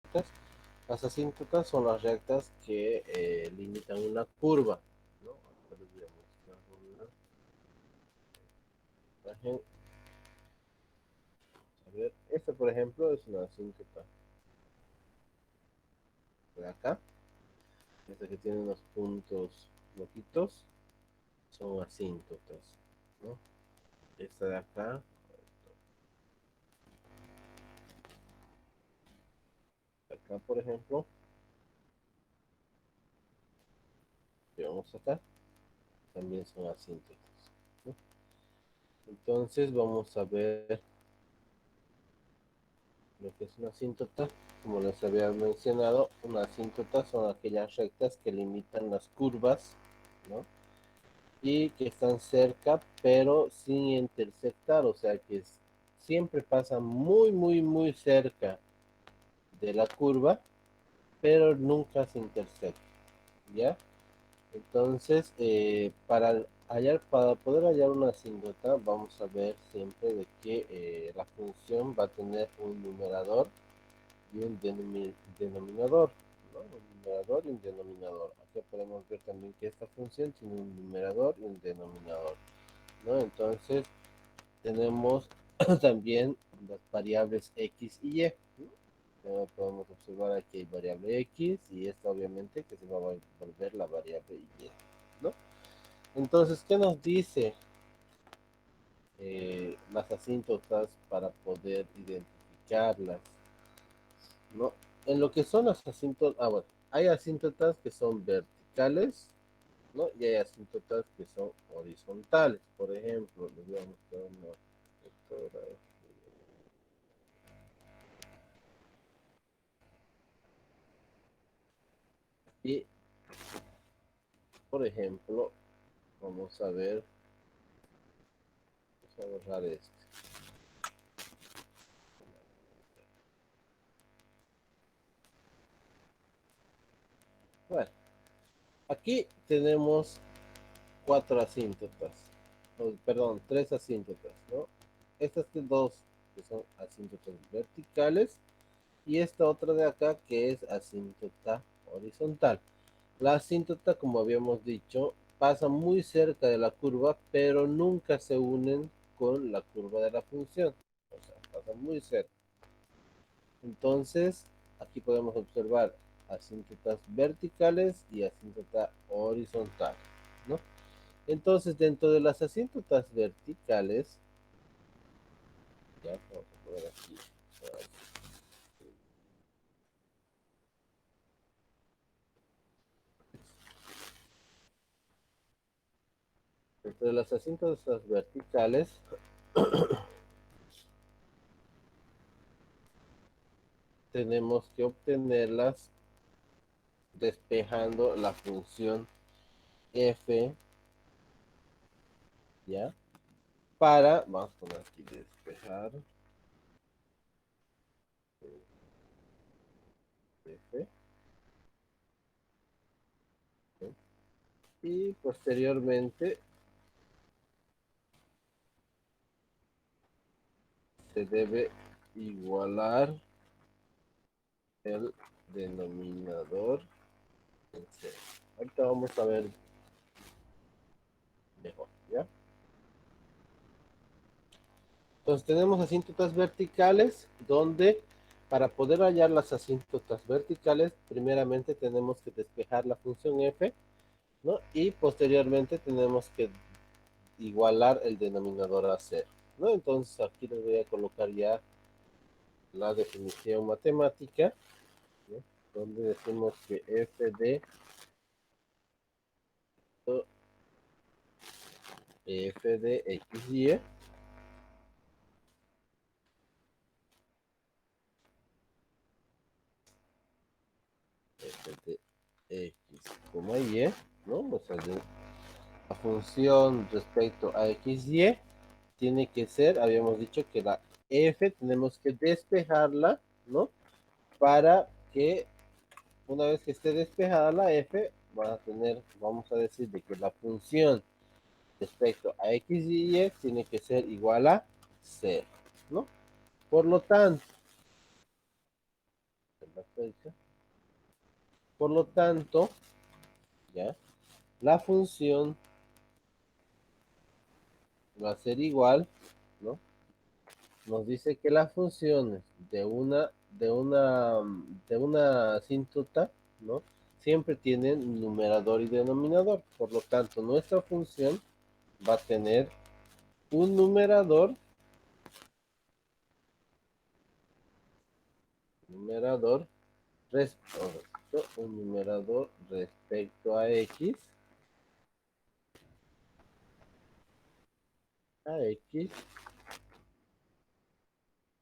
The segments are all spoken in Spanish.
asíntotas. Las asíntotas son las rectas que limitan una curva, ¿no? A ver, esta por ejemplo es una asíntota de acá, esta que tiene unos puntos loquitos, son asíntotas, ¿no? Esta de acá, por ejemplo, que vamos acá, también son asíntotas, ¿no? Entonces vamos a ver lo que es una asíntota. Como les había mencionado, una asíntota son aquellas rectas que limitan las curvas, ¿no? Y que están cerca, pero sin intersectar, o sea que siempre pasan muy, muy, muy cerca de la curva, pero nunca se intersectan, ¿ya? Entonces, para poder hallar una asíntota, vamos a ver siempre de que la función va a tener un numerador y un denominador, ¿no? Un numerador y un denominador. Aquí podemos ver también que esta función tiene un numerador y un denominador, ¿no? Entonces, tenemos también las variables x y y. Podemos observar aquí hay variable x y esta obviamente que se va a volver la variable y, ¿no? Entonces, ¿qué nos dice las asíntotas para poder identificarlas? ¿No? En lo que son las asíntotas, bueno, hay asíntotas que son verticales, ¿no? Y hay asíntotas que son horizontales. Por ejemplo, les voy a mostrar una fotografía. Y, por ejemplo, vamos a ver, vamos a borrar esto. Bueno, aquí tenemos cuatro asíntotas, perdón, tres asíntotas, ¿no? Estas dos que son asíntotas verticales y esta otra de acá que es asíntota horizontal. La asíntota, como habíamos dicho, pasa muy cerca de la curva, pero nunca se unen con la curva de la función. O sea, pasa muy cerca. Entonces, aquí podemos observar asíntotas verticales y asíntota horizontal, ¿no? Entonces, dentro de las asíntotas verticales, ya vamos a poner aquí, dentro de las asíntotas verticales, tenemos que obtenerlas despejando la función f, ¿ya? Vamos a poner aquí despejar f, ¿sí? Y posteriormente se debe igualar el denominador en c. Ahorita vamos a ver mejor, ¿ya? Entonces tenemos asíntotas verticales donde para poder hallar las asíntotas verticales, primeramente tenemos que despejar la función f, ¿no? Y posteriormente tenemos que igualar el denominador a cero, ¿no? Entonces aquí les voy a colocar ya la definición matemática, ¿no? Donde decimos que f de x y f de x, y, ¿no? O sea, la función respecto a x y tiene que ser, habíamos dicho que la f tenemos que despejarla, ¿no? Para que una vez que esté despejada la f, vamos a decir de que la función respecto a x y y tiene que ser igual a 0, ¿no? Por lo tanto, la flecha. Por lo tanto, ¿ya? La función va a ser igual, ¿no? Nos dice que las funciones de una asíntota, ¿no? Siempre tienen numerador y denominador. Por lo tanto, nuestra función va a tener un numerador un numerador respecto a x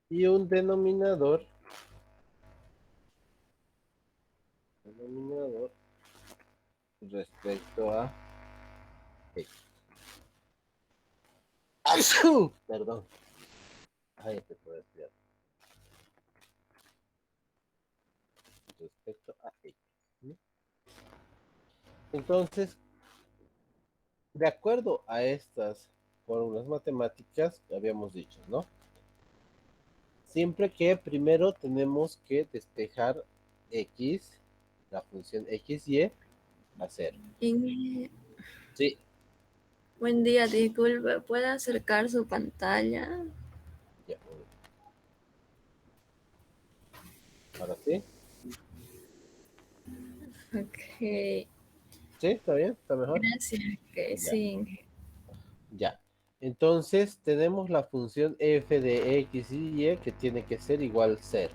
y un denominador respecto a x. Perdón. Ay, te puedo estudiar. Respecto a x. ¿No? Entonces, de acuerdo a estas fórmulas matemáticas que habíamos dicho, ¿no? Siempre que primero tenemos que despejar x, la función x y a cero. Sí, Buen día, disculpe, ¿puede acercar su pantalla? ya. Ahora sí. Ok, Sí, está bien, está mejor. gracias, que Ya, sí. ya. Entonces tenemos la función f de x y y que tiene que ser igual a 0.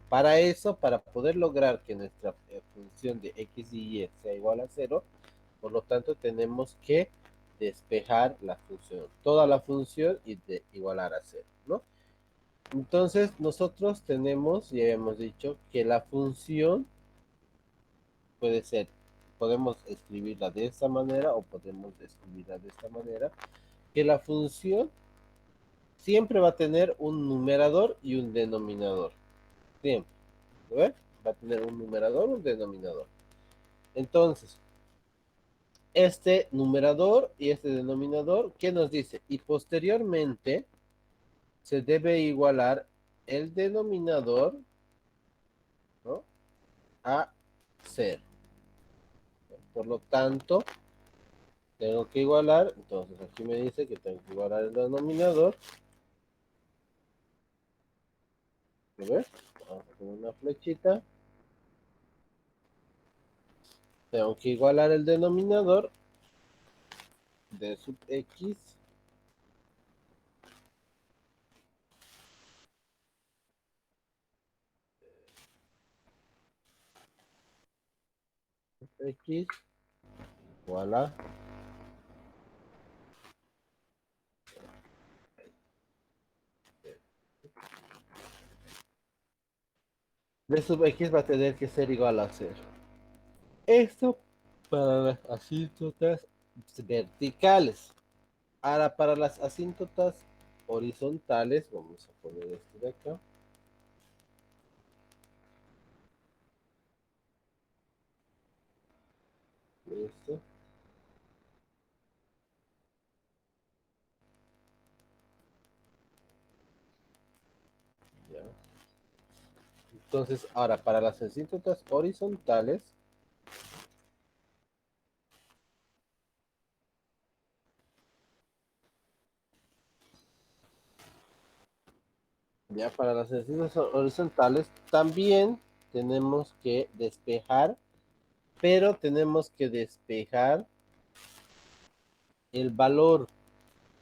Para eso, para poder lograr que nuestra función de x y y sea igual a 0, por lo tanto tenemos que despejar la función, toda la función y de igualar a 0, ¿no? Entonces nosotros tenemos, ya hemos dicho, que la función puede ser, podemos escribirla de esta manera o podemos escribirla de esta manera, que la función siempre va a tener un numerador y un denominador. Siempre. ¿Lo ven? Va a tener un numerador y un denominador. Entonces, este numerador y este denominador, ¿qué nos dice? Y posteriormente se debe igualar el denominador, ¿no? A 0. Por lo tanto, tengo que igualar, entonces aquí me dice que tengo que igualar el denominador. ¿Lo ves? Vamos a poner una flechita. Tengo que igualar el denominador de sub x igual a de sub x va a tener que ser igual a 0. Esto para las asíntotas verticales. Ahora, para las asíntotas horizontales, vamos a poner esto de acá. Listo. Ya. Entonces, ahora para las asíntotas horizontales, ya para las asíntotas horizontales también tenemos que despejar, pero tenemos que despejar el valor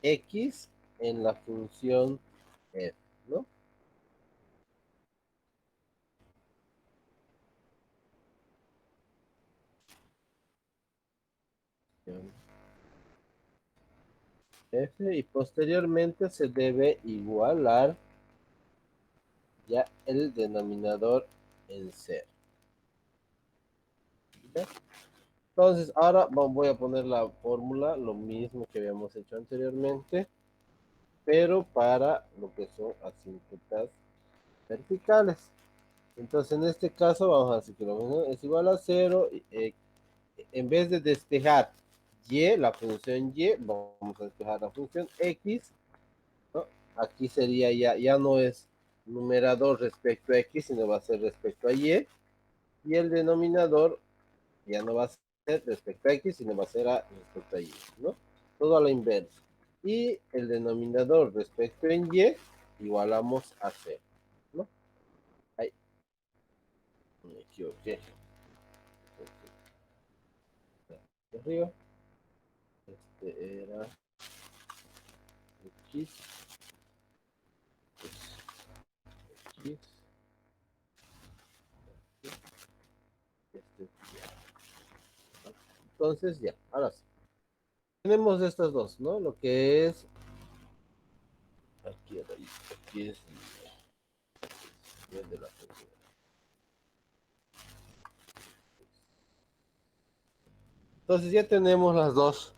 x en la función f, ¿no? F y posteriormente se debe igualar ya el denominador en 0. ¿Ya? Entonces ahora voy a poner la fórmula, lo mismo que habíamos hecho anteriormente, pero para lo que son asíntotas verticales. Entonces en este caso vamos a decir que lo mismo es igual a 0. En vez de despejar y, la función y, vamos a despejar la función x, ¿no? Aquí sería ya no es numerador respecto a x, sino va a ser respecto a y. y el denominador ya no va a ser respecto a x, sino va a ser a respecto a y, ¿no? Todo a la inversa. Y el denominador respecto en y, igualamos a 0, ¿no? Ahí. Me equivoqué. De arriba. Este era x, x, este, entonces ya, ahora sí. Tenemos estas dos, ¿no? Lo que es aquí, aquí es el de la función. Entonces ya tenemos las dos,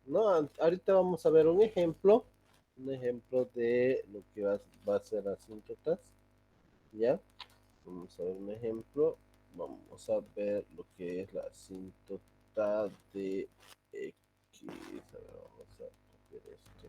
¿no? Ahorita vamos a ver un ejemplo de lo que va a ser asíntotas, ¿ya? Vamos a ver un ejemplo, vamos a ver lo que es la asíntota de x, a ver, vamos a copiar esto.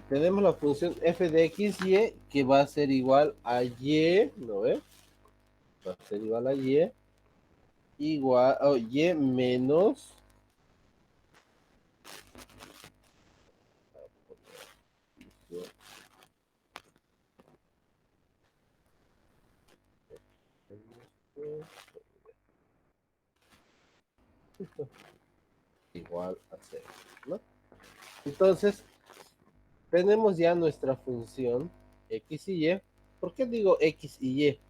Tenemos la función f de x, y que va a ser igual a y, ¿no ves? Va a ser igual a y, igual, y menos, igual a 0, ¿no? Entonces, tenemos ya nuestra función x y y. ¿Por qué digo x y y?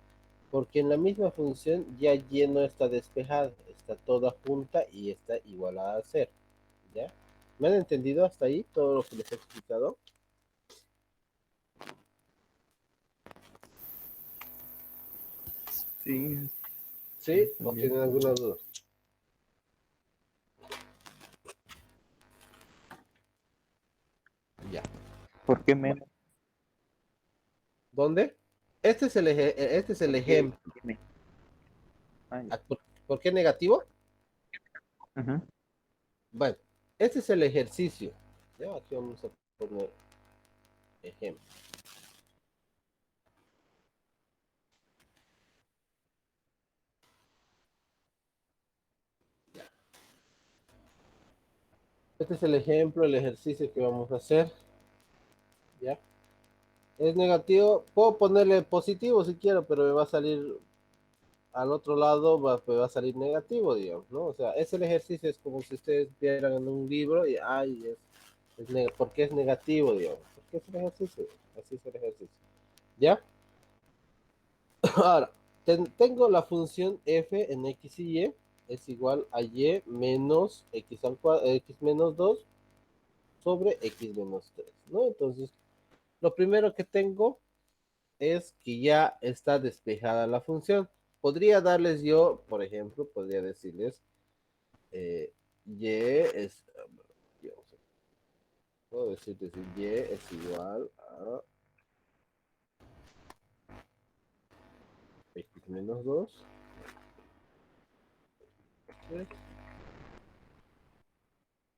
Porque en la misma función ya y no está despejada, está toda junta y está igualada a 0, ¿ya? ¿Me han entendido hasta ahí todo lo que les he explicado? Sí, ¿Sí? está ¿O bien. tienen alguna duda? Ya. ¿Por qué menos? ¿Dónde? Este es el ¿Por qué ejemplo. tiene? Ah, ya. ¿Por qué negativo? Ujú. Bueno, este es el ejercicio. Ya, aquí vamos a poner ejemplo. Este es el ejemplo, el ejercicio que vamos a hacer. ¿Ya? Es negativo. Puedo ponerle positivo si quiero, pero me va a salir al otro lado, me va a salir negativo, digamos, ¿no? O sea, es el ejercicio, es como si ustedes vieran en un libro y, ay, ¿por qué es negativo, digamos? Porque es el ejercicio. Así es el ejercicio. ¿Ya? Ahora, tengo la función f en x y y es igual a y menos x, x menos 2 sobre x menos 3, ¿no? Entonces, lo primero que tengo es que ya está despejada la función. Podría darles yo, por ejemplo, podría decirles y es, puedo decirles y es igual a x menos 2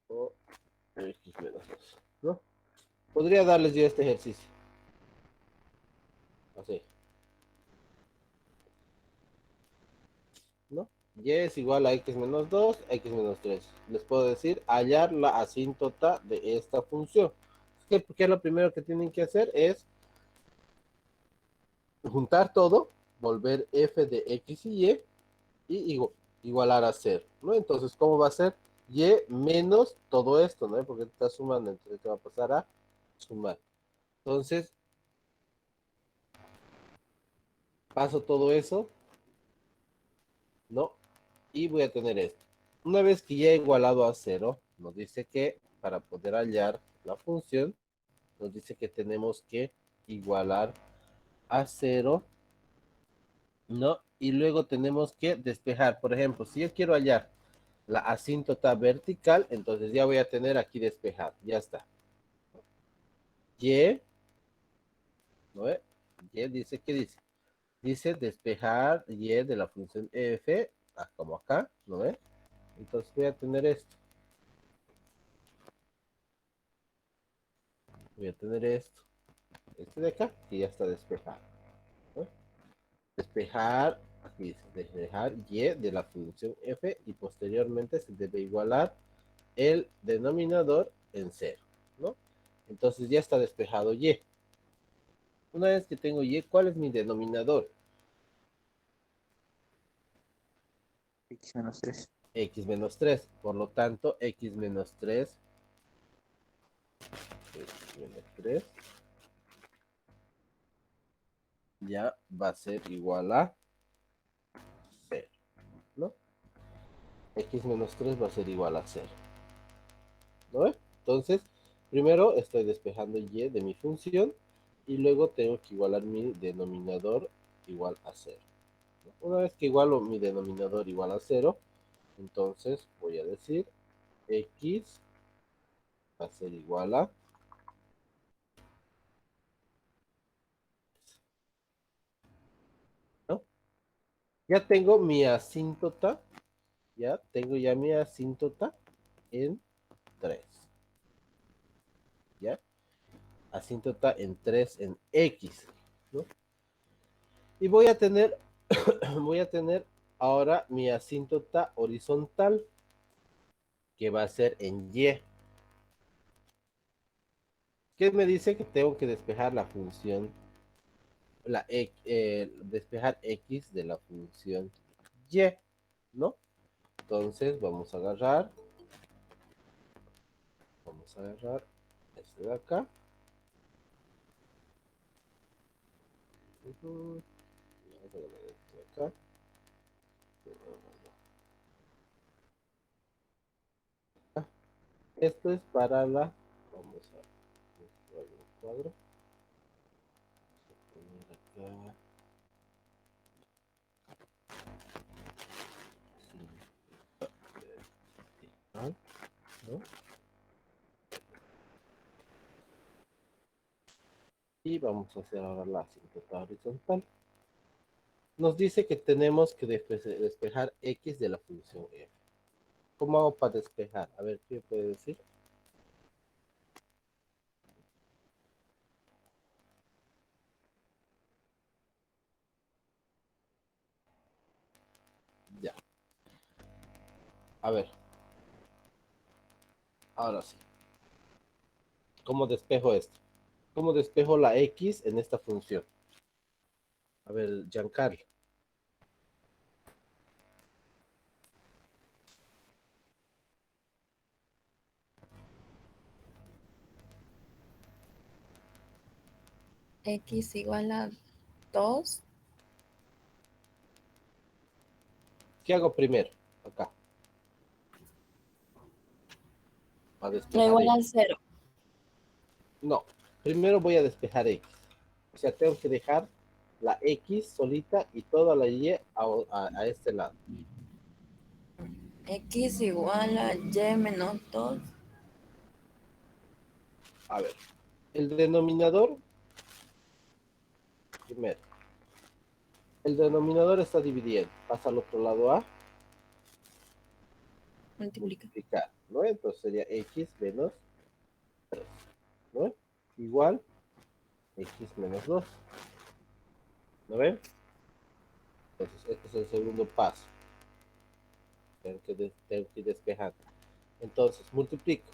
o x menos 2, ¿no? Podría darles yo este ejercicio, así, ¿no? Y es igual a x menos 2, x menos 3. Les puedo decir, hallar la asíntota de esta función. ¿Qué es lo primero que tienen que hacer? Es juntar todo, volver f de x y igualar a 0, ¿no? Entonces, ¿cómo va a ser? Y menos todo esto, ¿no? Porque está sumando, entonces te va a pasar a sumar. Entonces, paso todo eso, ¿no? Y voy a tener esto. Una vez que ya he igualado a 0, nos dice que para poder hallar la función, nos dice que tenemos que igualar a 0, ¿no? Y luego tenemos que despejar. Por ejemplo, si yo quiero hallar la asíntota vertical, entonces ya voy a tener aquí despejado. Ya está. Y, ¿no ve? Y dice, ¿qué dice? Dice despejar y de la función f, como acá, ¿no ven? Entonces voy a tener esto. Voy a tener esto. Este de acá, que ya está despejado, ¿no? Despejar, aquí dice, despejar y de la función f y posteriormente se debe igualar el denominador en cero, ¿no? Entonces ya está despejado y. Una vez que tengo y, ¿cuál es mi denominador? X menos 3. X menos 3. Por lo tanto, x menos 3 ya va a ser igual a 0, ¿no? X menos 3 va a ser igual a 0, ¿no? Entonces, primero estoy despejando y de mi función y luego tengo que igualar mi denominador igual a 0. Una vez que igualo mi denominador igual a 0, entonces voy a decir x va a ser igual a, ¿no? Ya tengo mi asíntota, ya tengo ya mi asíntota en 3, ¿ya? Asíntota en 3 en x, ¿no? Y voy a tener ahora mi asíntota horizontal, que va a ser en y. ¿Qué me dice? Que tengo que despejar la función, despejar x de la función y, ¿no? Entonces vamos a agarrar este de acá. Vamos a agarrar este de acá. Esto es para la, vamos a mostrar el cuadro. Poner acá. Sí, ¿no? Y vamos a hacer ahora la asíntota horizontal. Nos dice que tenemos que despejar x de la función f. ¿Cómo hago para despejar? A ver, ¿qué puede decir? Ya. A ver. Ahora sí. ¿Cómo despejo esto? ¿Cómo despejo la x en esta función? A ver, Giancarlo. X igual a 2. ¿Qué hago primero? Acá. Para No despejar igual a x. 0. No. Primero voy a despejar x. O sea, tengo que dejar la x solita y toda la y a este lado. X igual a Y menos 2. A ver. El denominador, primero. El denominador está dividiendo. Pasa al otro lado a Multiplica. multiplicar, ¿no? Entonces sería x menos 3, ¿no? Igual x menos 2, ¿no ven? Entonces este es el segundo paso. Tengo que ir despejando. Entonces multiplico.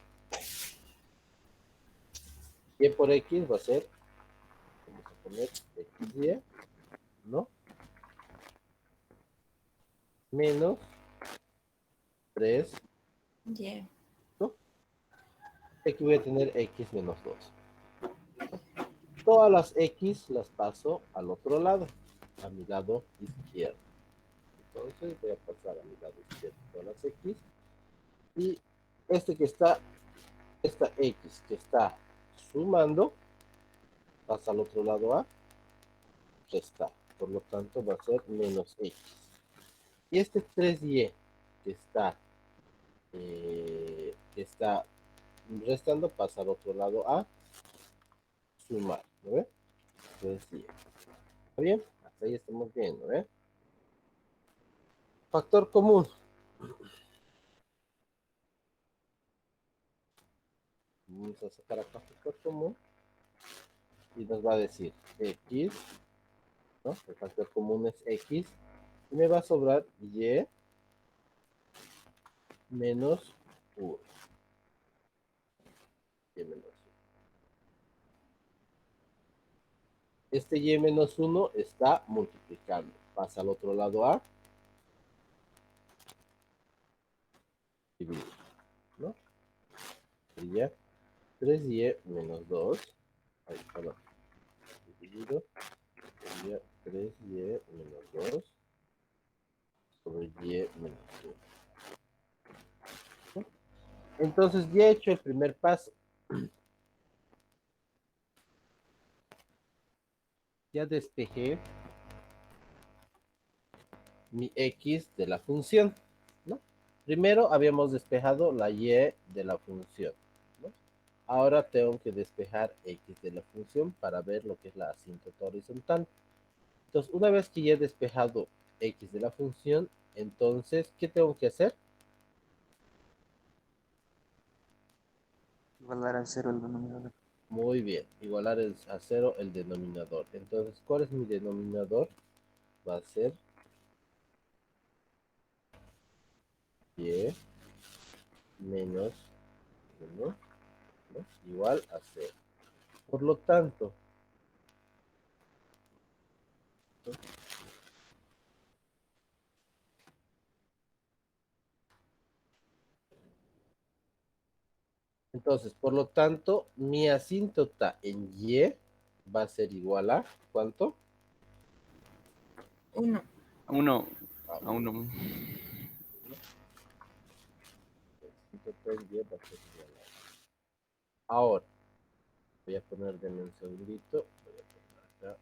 Y por x va a ser, vamos a poner xy, ¿no? Menos 3, Y. ¿no? Aquí voy a tener x menos 2. Todas las x las paso al otro lado, a mi lado izquierdo. Entonces voy a pasar a mi lado izquierdo todas las x. Y esta x que está sumando, pasa al otro lado a restar. Por lo tanto va a ser menos x. Y este 3y que está restando, pasa al otro lado a sumar, ¿no ve? 3y. ¿Está bien? Hasta ahí estamos viendo, ¿eh? Factor común. Vamos a sacar acá factor común y nos va a decir x, ¿no? El factor común es x y me va a sobrar y menos 1. Y menos 1. Este y menos 1 está multiplicando. Pasa al otro lado a dividir, ¿no? Sería 3y menos 2. Ahí, perdón. Dividido. Sería 3y menos 2 sobre y menos 1. ¿No? Entonces ya he hecho el primer paso. Ya despejé mi x de la función, ¿no? Primero habíamos despejado la y de la función, ¿no? Ahora tengo que despejar x de la función para ver lo que es la asíntota horizontal. Entonces, una vez que ya he despejado x de la función, entonces, ¿qué tengo que hacer? Igualar al cero el denominador. Muy bien, igualar a 0 el denominador. Entonces, ¿cuál es mi denominador? Va a ser y menos 1, ¿no? Igual a 0. Por lo tanto, ¿no? Entonces, por lo tanto, mi asíntota en y va a ser igual a ¿cuánto? 1. A uno. A A uno. asíntota en y va a ser igual a. Ahora, voy a poner de un segundito. Voy a poner acá.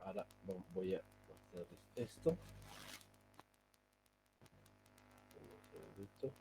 Ahora voy a hacer esto. Un segundito.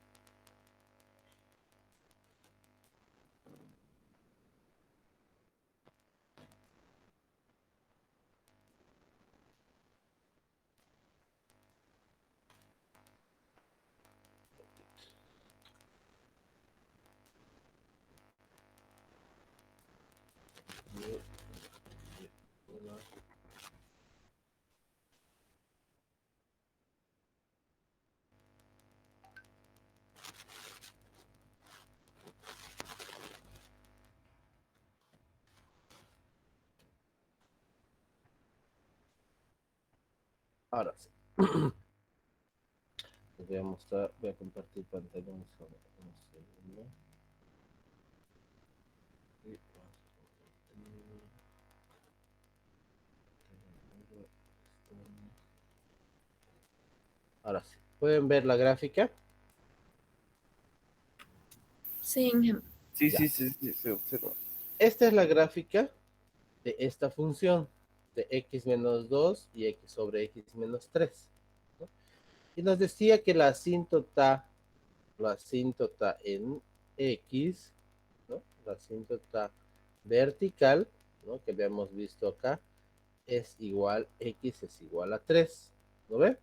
Ahora sí. Les voy a mostrar, voy a compartir pantalla un segundo. Y vamos a compartir. Ahora sí. ¿Pueden ver la gráfica? Sí, Sí, Ya. se observa. Esta es la gráfica de esta función de x menos 2 y x sobre x menos 3, ¿no? Y nos decía que la asíntota en x, ¿no? La asíntota vertical, ¿no? Que habíamos visto acá, es igual, x es igual a 3. ¿Lo ven?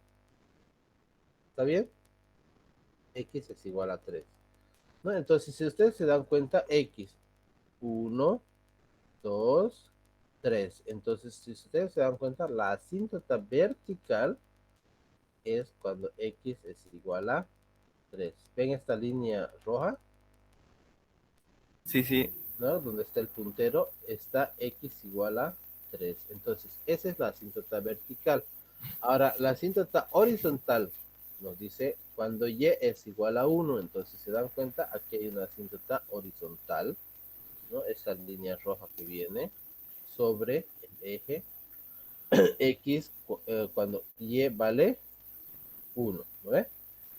¿Está bien? X es igual a 3. ¿No? Entonces, si ustedes se dan cuenta, x, 1, 2, 3. Entonces, si ustedes se dan cuenta, la asíntota vertical es cuando x es igual a 3. ¿Ven esta línea roja? Sí, sí. ¿No? Donde está el puntero, está x igual a 3. Entonces, esa es la asíntota vertical. Ahora, la asíntota horizontal nos dice cuando y es igual a 1. Entonces, se dan cuenta, aquí hay una asíntota horizontal, ¿no? Esa línea roja que viene sobre el eje x cuando y vale 1, ¿no ve?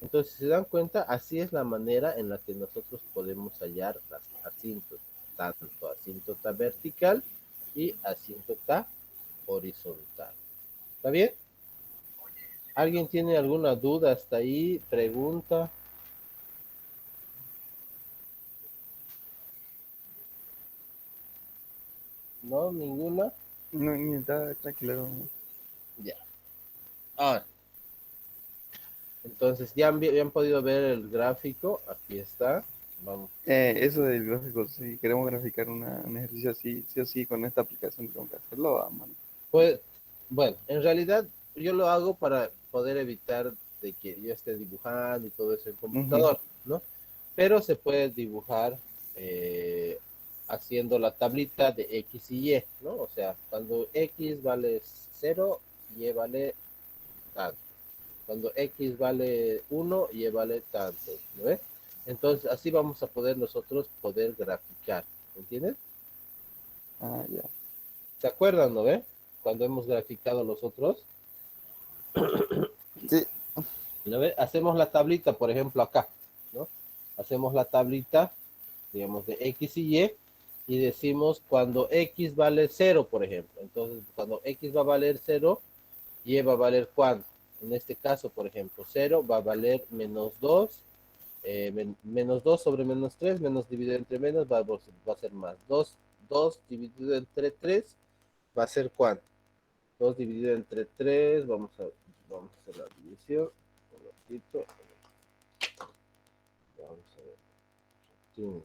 Entonces, si se dan cuenta, así es la manera en la que nosotros podemos hallar las asíntotas. tanto asíntota vertical y asíntota horizontal. ¿Está bien? ¿Alguien tiene alguna duda hasta ahí? ¿Pregunta? ¿No? ¿Ninguna? No, está claro. Ya. Ahora, entonces, ya han podido ver el gráfico. Aquí está. Vamos. Eso del gráfico, si queremos graficar un ejercicio así, sí o sí, con esta aplicación tengo que hacerlo a mano. Pues, bueno, en realidad yo lo hago para poder evitar de que yo esté dibujando y todo eso en computador, ¿no? Pero se puede dibujar eh, haciendo la tablita de X y Y, ¿no? O sea, cuando X vale 0, Y vale tanto. Cuando X vale 1, Y vale tanto, ¿no ves? Entonces, así vamos a poder nosotros poder graficar, ¿entiendes? Ah, ya. ¿Se acuerdan, no ve? Cuando hemos graficado nosotros, Sí. ¿no ve? Hacemos la tablita, por ejemplo, acá, ¿no? Hacemos la tablita, digamos, de X y decimos cuando X vale 0, por ejemplo. Entonces, cuando X va a valer 0, Y va a valer ¿cuánto? En este caso, por ejemplo, 0 va a valer menos 2, menos 2 sobre menos 3, menos dividido entre menos va a ser más. 2 dividido entre 3 va a ser ¿cuánto? 2 dividido entre 3, vamos a hacer la división. Un ratito. Vamos a ver. Sí.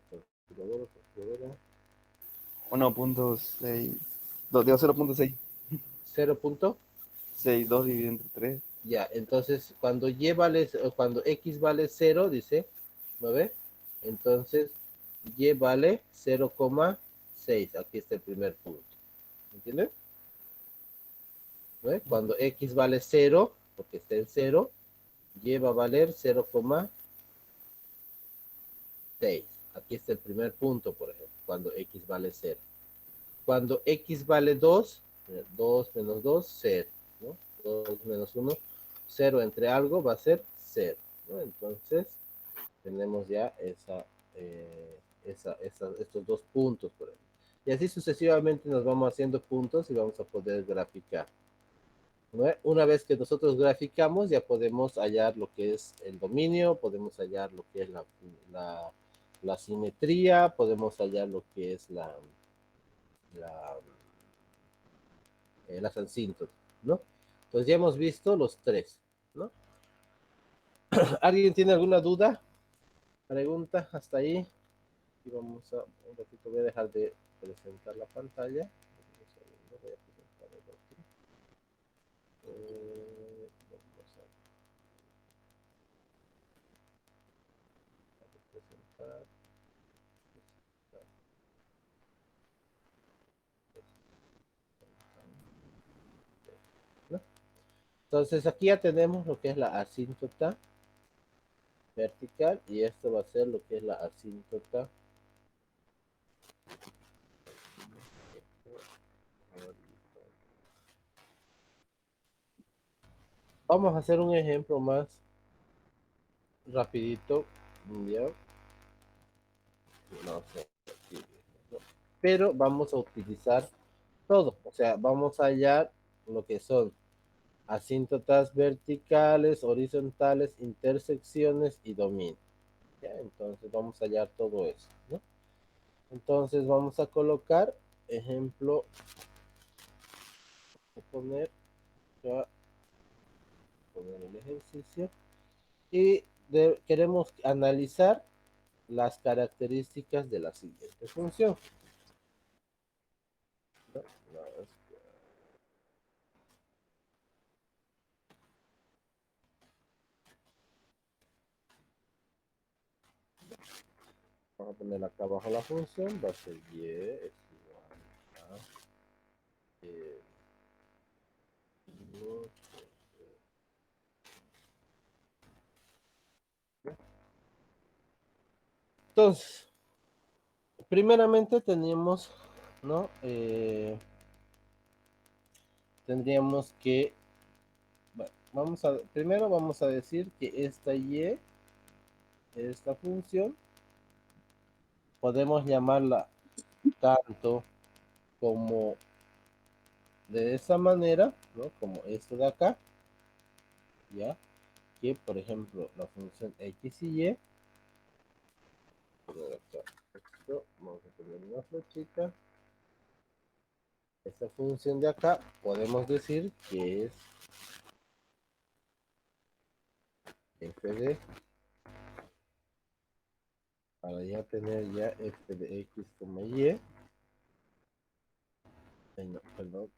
Calculadora. 1.6. Digo 0.6. 0 punto. 6, 2 dividido entre 3. Ya, entonces cuando X vale 0, dice, ¿no ve? Entonces Y vale 0,6. Aquí está el primer punto. ¿Entiendes? ¿No ve? Cuando X vale 0, porque está en 0, Y va a valer 0,6. Aquí está el primer punto, por ejemplo, cuando X vale 0. Cuando X vale 2, 2 menos 2, 0. ¿No? 2 menos 1, 0 entre algo va a ser 0. ¿No? Entonces, tenemos ya estos dos puntos, por ejemplo. Y así sucesivamente nos vamos haciendo puntos y vamos a poder graficar. ¿No? Una vez que nosotros graficamos, ya podemos hallar lo que es el dominio, podemos hallar lo que es la simetría, podemos hallar lo que es la, las asíntotas, ¿no? Entonces ya hemos visto los tres, ¿no? ¿Alguien tiene alguna duda? ¿Pregunta hasta ahí? Y vamos a, un ratito voy a dejar de presentar la pantalla. Voy a presentar el otro. Vamos a presentar. ¿No? Entonces aquí ya tenemos lo que es la asíntota vertical y esto va a ser lo que es la asíntota horizontal. Vamos a hacer un ejemplo más rapidito. ¿Ya? No sé. No. Pero vamos a utilizar todo. O sea, vamos a hallar lo que son asíntotas verticales, horizontales, intersecciones y dominio. ¿Ya? Entonces vamos a hallar todo eso, ¿no? Entonces vamos a colocar, ejemplo, voy a poner el ejercicio y queremos analizar las características de la siguiente función. ¿No? Vamos a poner acá abajo la función, va a ser y es igual a entonces, primeramente tenemos, ¿no? Tendríamos que, bueno, primero vamos a decir que esta y, esta función, podemos llamarla tanto como de esa manera, ¿no? Como esto de acá, ¿ya? Que, por ejemplo, la función x y y, poner acá esto, vamos a poner una flechita. Esta función de acá podemos decir que es f de, para ya tener ya f de x como y, no, perdón,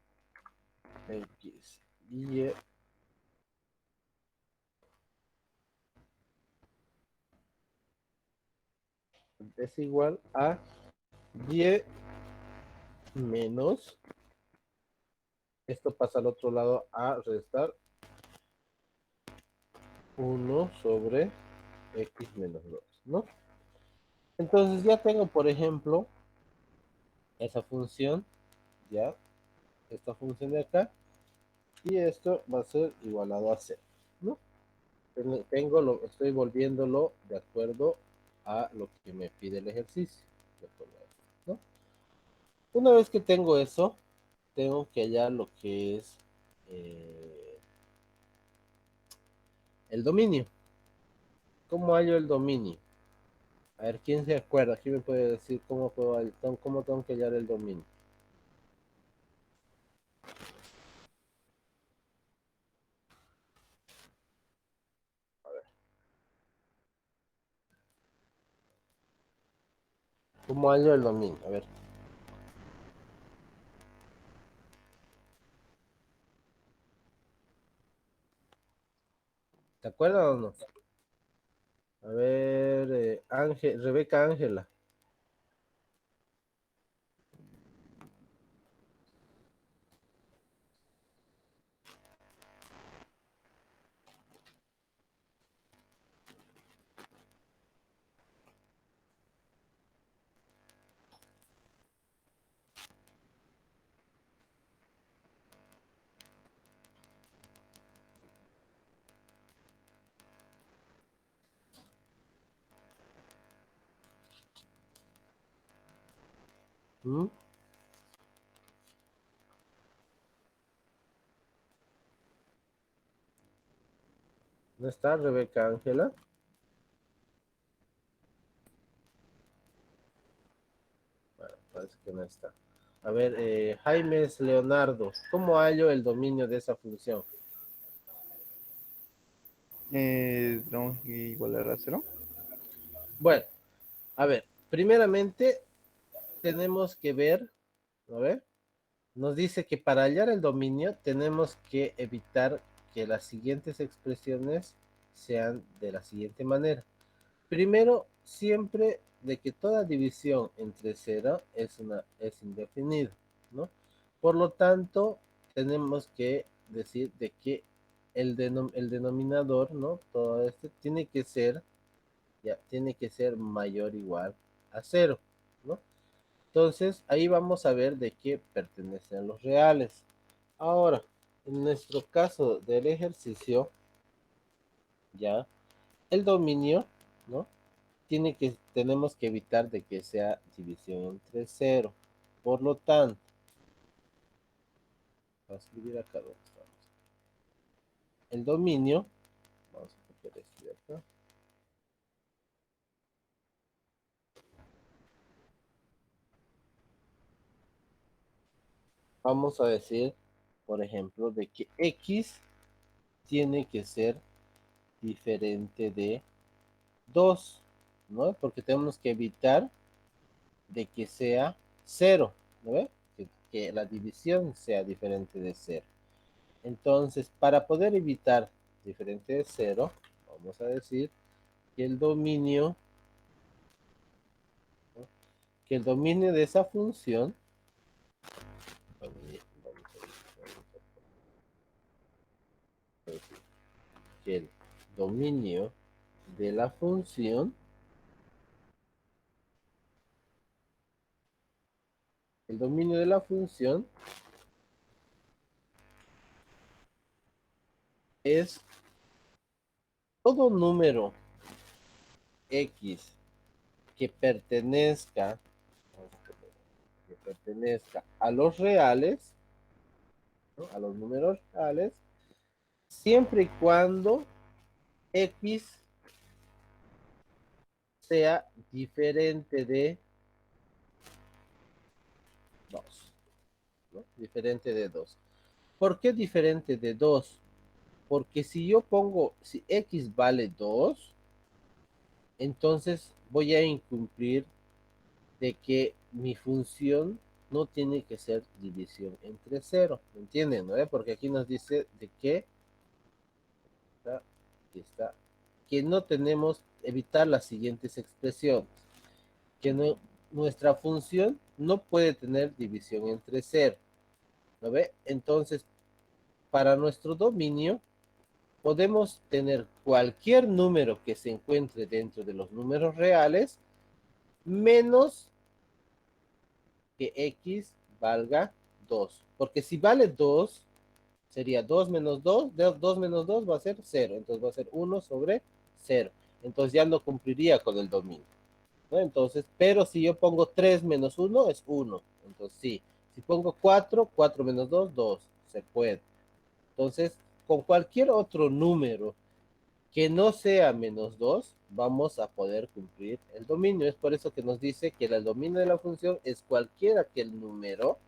x y es igual a y menos, esto pasa al otro lado a restar 1 sobre x menos 2, ¿no? Entonces ya tengo, por ejemplo, esa función, ya, esta función de acá, y esto va a ser igualado a 0, ¿no? Estoy volviéndolo de acuerdo a lo que me pide el ejercicio, ¿no? Una vez que tengo eso, tengo que hallar lo que es el dominio. ¿Cómo hallo el dominio? A ver, ¿quién se acuerda? ¿Quién me puede decir cómo tengo que hallar el dominio? ¿Cómo hallo el dominio? A ver. ¿Te acuerdas o no? A ver, Rebeca Ángela. ¿Mm? ¿No está Rebeca Ángela? Bueno, parece que no está. A ver, Jaimes Leonardo, ¿cómo hallo el dominio de esa función? Tenemos que igualar a 0. Bueno, a ver, primeramente tenemos que ver, a ver, nos dice que para hallar el dominio tenemos que evitar que las siguientes expresiones sean de la siguiente manera. Primero, siempre de que toda división entre cero es indefinida, ¿no? Por lo tanto, tenemos que decir de que el denominador, ¿no? Todo esto tiene que ser mayor o igual a cero, ¿no? Entonces, ahí vamos a ver de qué pertenecen los reales. Ahora, en nuestro caso del ejercicio, ya, el dominio, ¿no? Tenemos que evitar de que sea división entre cero. Por lo tanto, vamos a escribir acá donde estamos. El dominio, vamos a copiar esto de acá. Vamos a decir, por ejemplo, de que x tiene que ser diferente de 2, ¿no? Porque tenemos que evitar de que sea cero, ¿no? Que la división sea diferente de cero. Entonces, para poder evitar diferente de cero, vamos a decir que el dominio, ¿no? Que el dominio de esa función, que el dominio de la función, el dominio de la función es todo número x que pertenezca, a los reales, ¿no? A los números reales, siempre y cuando X sea diferente de 2, ¿no? Diferente de 2. ¿Por qué diferente de 2? Porque si yo pongo, si X vale 2, entonces voy a incumplir de que mi función no tiene que ser división entre 0. ¿Me entienden? ¿No? Porque aquí nos dice de que aquí está, que no tenemos evitar las siguientes expresiones. Que no, nuestra función no puede tener división entre 0. ¿No ve? Entonces, para nuestro dominio, podemos tener cualquier número que se encuentre dentro de los números reales, menos que X valga 2. Porque si vale 2, sería 2 menos 2, 2 menos 2 va a ser 0. Entonces va a ser 1 sobre 0. Entonces ya no cumpliría con el dominio, ¿no? Entonces, pero si yo pongo 3 menos 1 es 1. Entonces sí. Si pongo 4, 4 menos 2, 2. Se puede. Entonces, con cualquier otro número que no sea menos 2, vamos a poder cumplir el dominio. Es por eso que nos dice que el dominio de la función es cualquiera que el número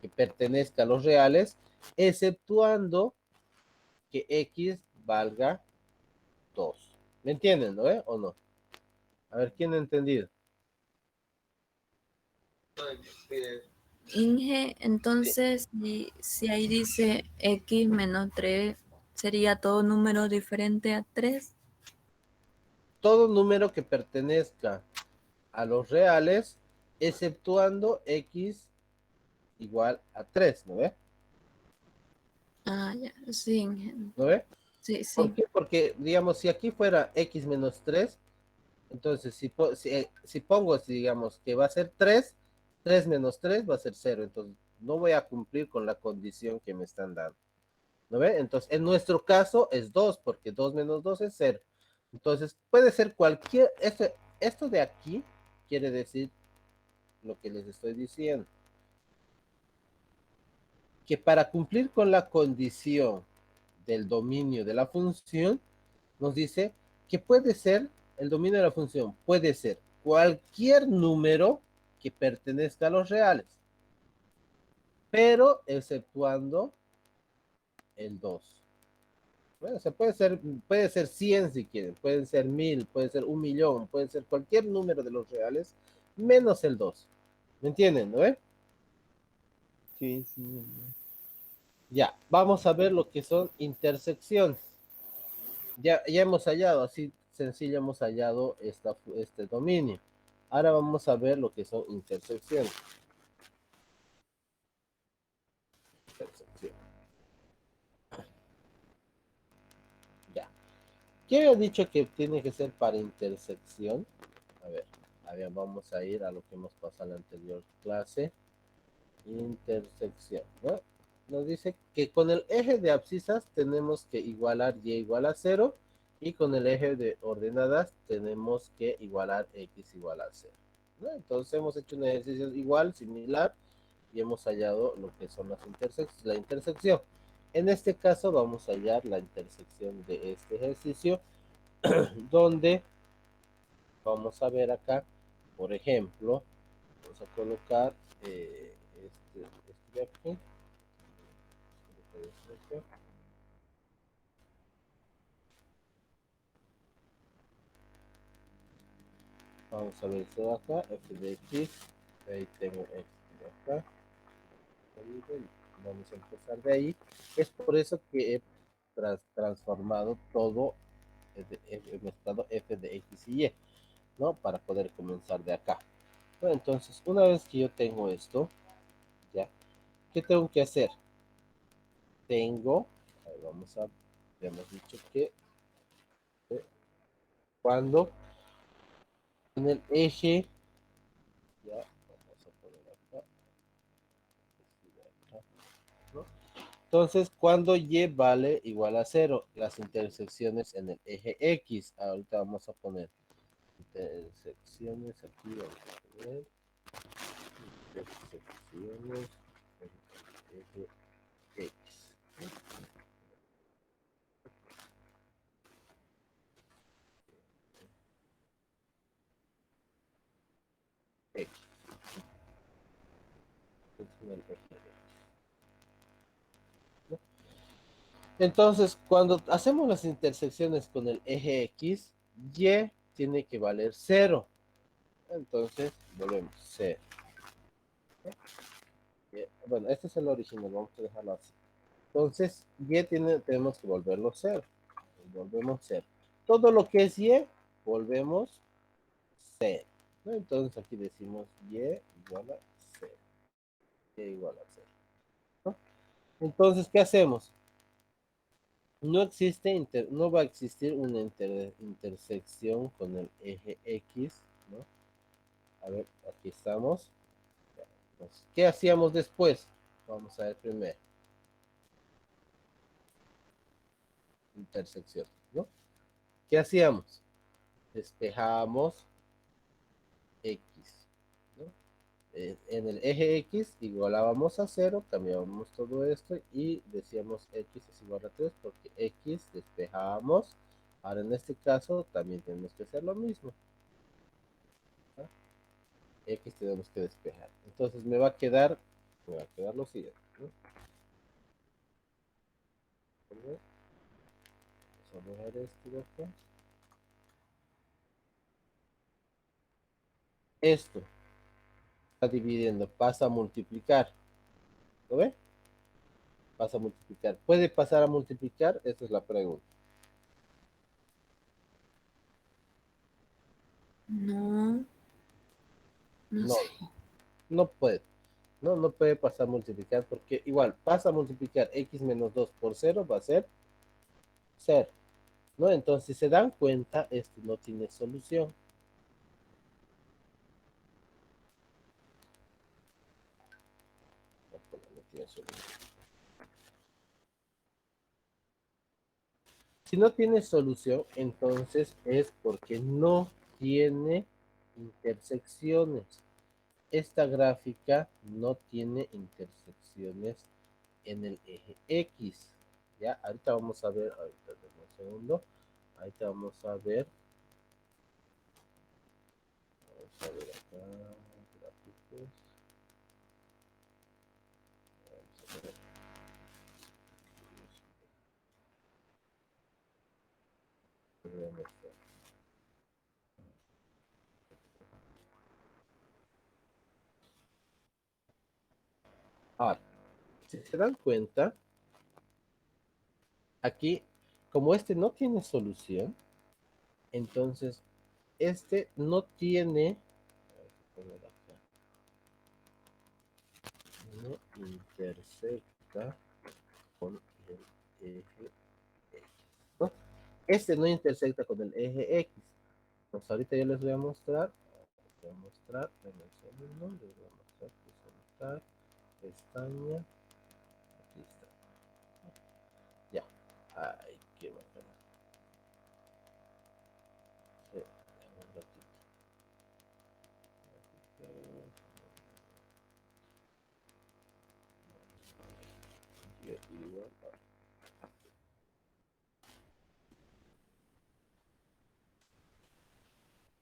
que pertenezca a los reales, exceptuando que X valga 2. ¿Me entienden, no? ¿O no? A ver, ¿quién ha entendido? Inge, entonces, si ahí dice X menos 3, ¿sería todo número diferente a 3? Todo número que pertenezca a los reales, exceptuando X igual a 3, ¿no ve? Ah, ya, sí, Inge. ¿No ve? Sí, ¿Por sí. qué? Porque, digamos, si aquí fuera X menos 3, entonces si pongo, digamos, que va a ser 3, 3 menos 3 va a ser 0. Entonces, no voy a cumplir con la condición que me están dando. ¿No ve? Entonces, en nuestro caso es 2, porque 2 menos 2 es 0. Entonces, puede ser cualquier, esto de aquí quiere decir lo que les estoy diciendo, que para cumplir con la condición del dominio de la función, nos dice que puede ser, el dominio de la función puede ser cualquier número que pertenezca a los reales, pero exceptuando el 2. Bueno, se puede ser 100 si quieren, pueden ser 1000, puede ser 1.000.000, puede ser cualquier número de los reales, menos el 2. ¿Me entienden, no? Sí, sí. Ya, vamos a ver lo que son intersecciones. Ya hemos hallado, así sencillo hemos hallado este dominio. Ahora vamos a ver lo que son intersecciones. Intersección. Ya. ¿Qué había dicho que tiene que ser para intersección? A ver, vamos a ir a lo que hemos pasado en la anterior clase. Intersección, ¿no? Nos dice que con el eje de abscisas tenemos que igualar y igual a 0 y con el eje de ordenadas tenemos que igualar x igual a 0, ¿no? Entonces hemos hecho un ejercicio igual, similar, y hemos hallado lo que son la intersección. En este caso vamos a hallar la intersección de este ejercicio, donde vamos a ver acá, por ejemplo, vamos a colocar este de aquí. Vamos a ver esto de acá, f de x, ahí tengo x de acá, vamos a empezar de ahí. Es por eso que he transformado todo, he mezclado f de x y y, ¿no? Para poder comenzar de acá. Bueno, entonces, una vez que yo tengo esto, ¿ya? ¿Qué tengo que hacer? Vamos a, ya hemos dicho que cuando en el eje, ya, vamos a poner acá, ¿no? Entonces, cuando y vale igual a 0, las intersecciones en el eje x, ahorita vamos a poner intersecciones, aquí vamos a ver, intersecciones en eje X. X. En el eje X. Entonces, cuando hacemos las intersecciones con el eje X, Y tiene que valer 0. Entonces, volvemos 0. Bueno, este es el original, vamos a dejarlo así. Entonces, tenemos que volverlo 0. Volvemos 0. Todo lo que es Y, volvemos 0. ¿No? Entonces, aquí decimos Y igual a 0. Y igual a 0. ¿No? Entonces, ¿qué hacemos? No va a existir una intersección con el eje X, ¿no? A ver, aquí estamos. Entonces, ¿qué hacíamos después? Vamos a ver primero. Intersección, ¿no? ¿Qué hacíamos? Despejamos X, ¿no? En el eje X igualábamos a 0, cambiábamos todo esto y decíamos X es igual a 3 porque X despejábamos. Ahora en este caso también tenemos que hacer lo mismo. ¿No? X tenemos que despejar. Entonces me va a quedar lo siguiente, ¿no? Vamos a ver esto de acá. Esto está dividiendo, pasa a multiplicar. ¿Lo ve? Pasa a multiplicar. ¿Puede pasar a multiplicar? Esa es la pregunta. No, no No, sé. no puede. No puede pasar a multiplicar porque igual pasa a multiplicar X menos 2 por 0 va a ser 0. ¿No? Entonces, si se dan cuenta, esto no tiene solución. No tiene solución. Si no tiene solución, entonces es porque no tiene intersecciones. Esta gráfica no tiene intersecciones en el eje X. Ya, ahorita vamos a ver, ahorita un segundo, ahorita vamos a ver acá, gráficos. Vamos a ver. Ahora, si se dan cuenta, aquí, como este no tiene solución, entonces este no tiene, no intersecta con el eje X, ¿no? Este no intersecta con el eje X. Pues ahorita yo les voy a mostrar, en el segundo, les voy a mostrar, presentar, pestaña, aquí está. Ya, ay, qué bacana. Sí, un ratito.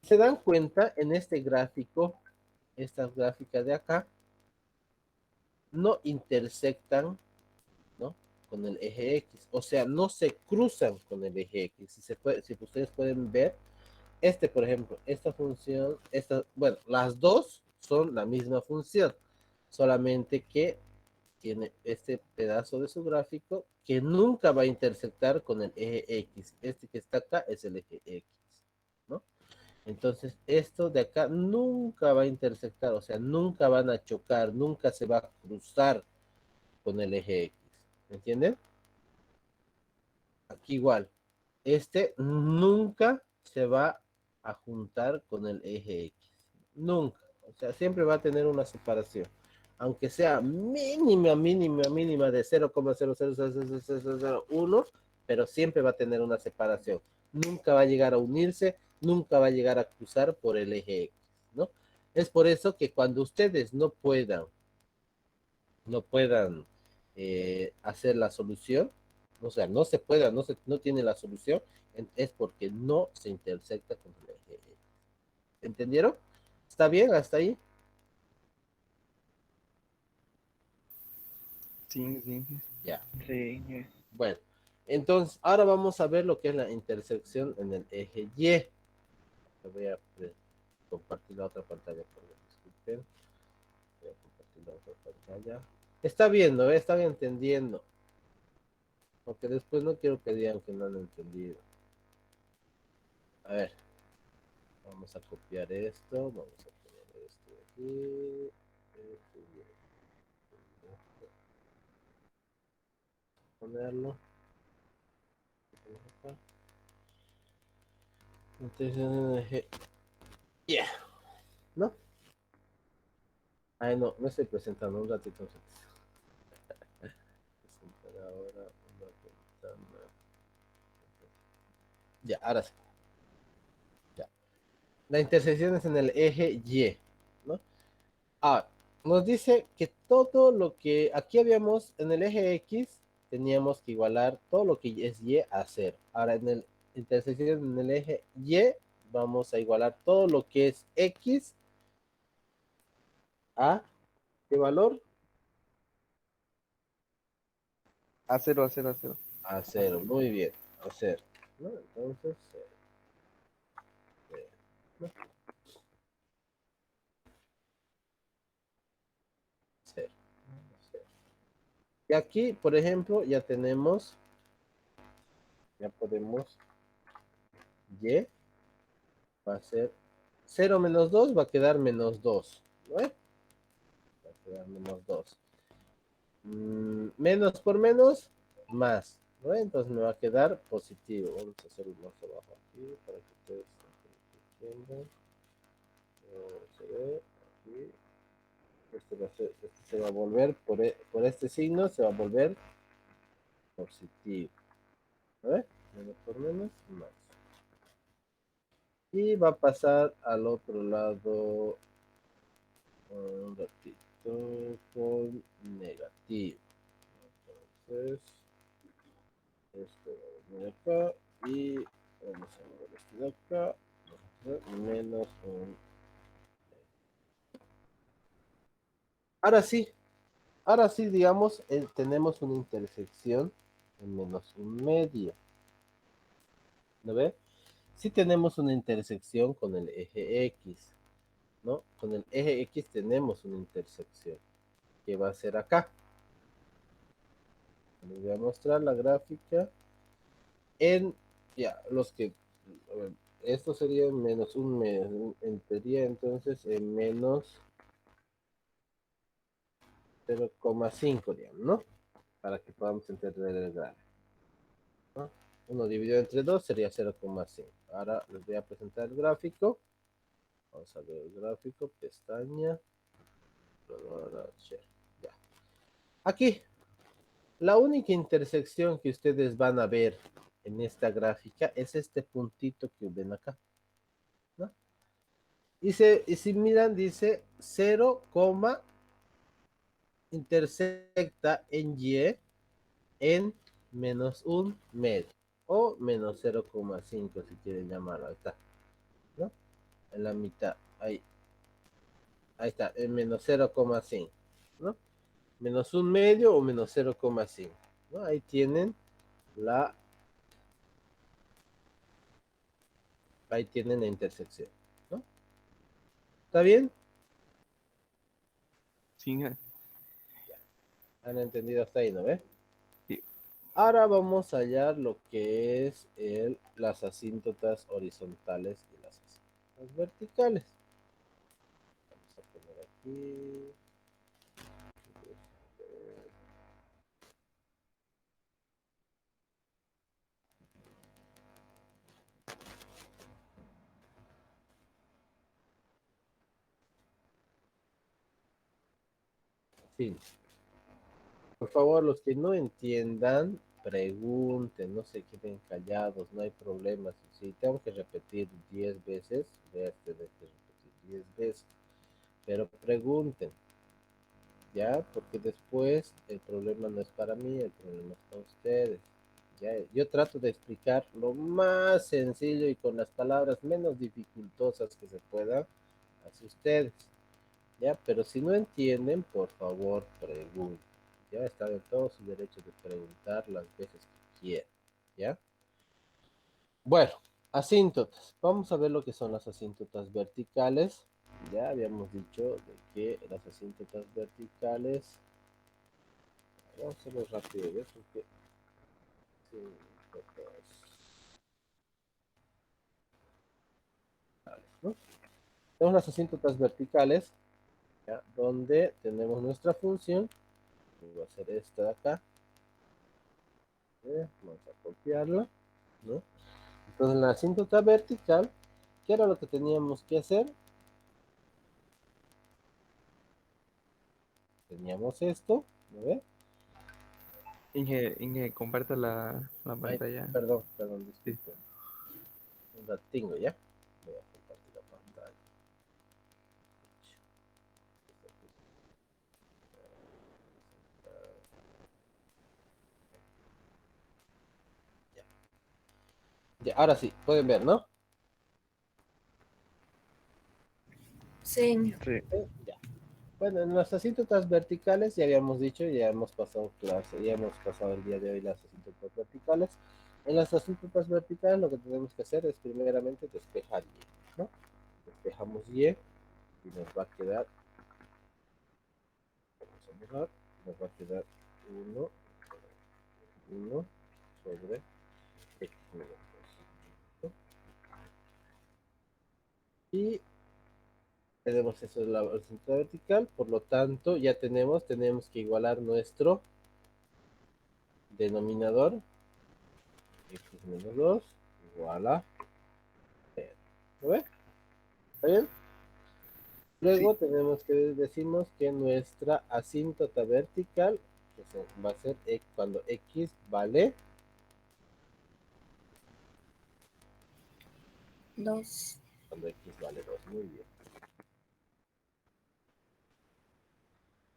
Se dan cuenta en este gráfico, estas gráficas de acá, no intersectan, ¿no? Con el eje X, o sea, no se cruzan con el eje X. Si ustedes pueden ver, por ejemplo, esta función, bueno, las dos son la misma función, solamente que tiene este pedazo de su gráfico que nunca va a intersectar con el eje X. Este que está acá es el eje X, ¿no? Entonces, esto de acá nunca va a intersectar, o sea, nunca van a chocar, nunca se va a cruzar con el eje X. ¿Me entienden? Aquí igual. Este nunca se va a juntar con el eje X. Nunca. O sea, siempre va a tener una separación. Aunque sea mínima de 0,0000001, pero siempre va a tener una separación. Nunca va a llegar a unirse, nunca va a llegar a cruzar por el eje X, ¿no? Es por eso que cuando ustedes no puedan hacer la solución, o sea, no se pueda, no tiene la solución, es porque no se intersecta con el eje X. ¿Entendieron? ¿Está bien hasta ahí? Sí, sí. Ya. Sí. Bueno, entonces ahora vamos a ver lo que es la intersección en el eje Y. Le voy a compartir la otra pantalla, por favor, disculpen. Voy a compartir la otra pantalla. Está viendo, está entendiendo. Porque después no quiero que digan que no han entendido. A ver, vamos a copiar esto, vamos a poner esto aquí. Esto y ponerlo. Entonces, yeah, ¿no? Ay, no, me estoy presentando un ratito. Presentar ahora una ventana. Ya, ahora sí. Ya. La intersección es en el eje Y, ¿no? Ah, nos dice que todo lo que aquí habíamos en el eje X teníamos que igualar todo lo que es Y a 0. Ahora en el intersección en el eje Y vamos a igualar todo lo que es X a ¿qué valor? A cero, a cero, a cero. A 0. Muy bien, a 0. ¿No? Entonces, 0. ¿No? 0. Y aquí, por ejemplo, ya podemos Y va a ser 0 menos 2 va a quedar menos 2, ¿no? Va a quedar menos 2. Menos por menos, más, ¿no? Entonces me va a quedar positivo. Vamos a hacerlo más abajo aquí para que ustedes entiendan. Se ve aquí. Este se va a volver, por este signo, se va a volver positivo. ¿No? Menos por menos, más. Y va a pasar al otro lado un ratito con negativo. Entonces, esto va a venir acá y vamos a mover esto de acá. Menos un. Ahora sí, digamos, tenemos una intersección en menos un medio. ¿No ve? Sí tenemos una intersección con el eje X, ¿no? Con el eje X tenemos una intersección que va a ser acá. Les voy a mostrar la gráfica en, ya, a ver, esto sería menos un medio, sería entonces en menos 0,5, digamos, ¿no? Para que podamos entender el gráfico, ¿no? 1 dividido entre 2 sería 0,5. Ahora les voy a presentar el gráfico. Vamos a ver el gráfico, pestaña. Ya. Aquí, la única intersección que ustedes van a ver en esta gráfica es este puntito que ven acá, ¿no? Y si miran, dice 0, intersecta en Y en menos un medio o menos 0,5 si quieren llamarlo. Ahí está, ¿no? En la mitad, ahí está, en menos 0,5, ¿no? Menos un medio o menos 0,5, ¿no? Ahí tienen la intersección, ¿no? ¿Está bien? Sí, ¿Han entendido hasta ahí, no ve? sí. Ahora vamos a hallar lo que es las asíntotas horizontales y las asíntotas verticales. Vamos a poner aquí. Sí. Por favor, los que no entiendan, pregunten, no se queden callados, no hay problema. Si tengo que repetir 10 veces, voy a tener que repetir 10 veces, pero pregunten, ¿ya? Porque después el problema no es para mí, el problema es para ustedes. ¿Ya? Yo trato de explicar lo más sencillo y con las palabras menos dificultosas que se pueda hacia ustedes, ¿ya? Pero si no entienden, por favor, pregunten. Ya están en todo su derecho de preguntar las veces que quieran, ¿ya? Bueno, asíntotas. Vamos a ver lo que son las asíntotas verticales. Ya habíamos dicho de que las asíntotas verticales. Vamos a hacerlo rápido, ¿ya? Porque asíntotas, ¿no? Tenemos las asíntotas verticales, ¿ya? Donde tenemos nuestra función. Voy a hacer esta de acá. Vamos a copiarla, ¿no? Entonces, en la asíntota vertical, ¿qué era lo que teníamos que hacer? Teníamos esto, ¿no ve? Inge, comparta la Ay, pantalla. perdón, Sí. disculpen. La tengo ya. Voy a compartir la pantalla. Ya. Ya, ahora sí, pueden ver, ¿no? Sí. Sí. Ya. Bueno, en las asíntotas verticales ya habíamos dicho, ya hemos pasado clase, ya hemos pasado el día de hoy las asíntotas verticales. En las asíntotas verticales lo que tenemos que hacer es primeramente despejar Y, ¿no? Despejamos Y y nos va a quedar, vamos a borrar, nos va a quedar 1 sobre X menos 2. Y tenemos eso de la asíntota vertical, por lo tanto ya tenemos que igualar nuestro denominador X menos 2 igual a 0. ¿Lo ves? ¿Está bien? Luego Sí. tenemos que decimos que nuestra asíntota vertical va a ser cuando X vale 2. cuando X vale 2. Muy bien.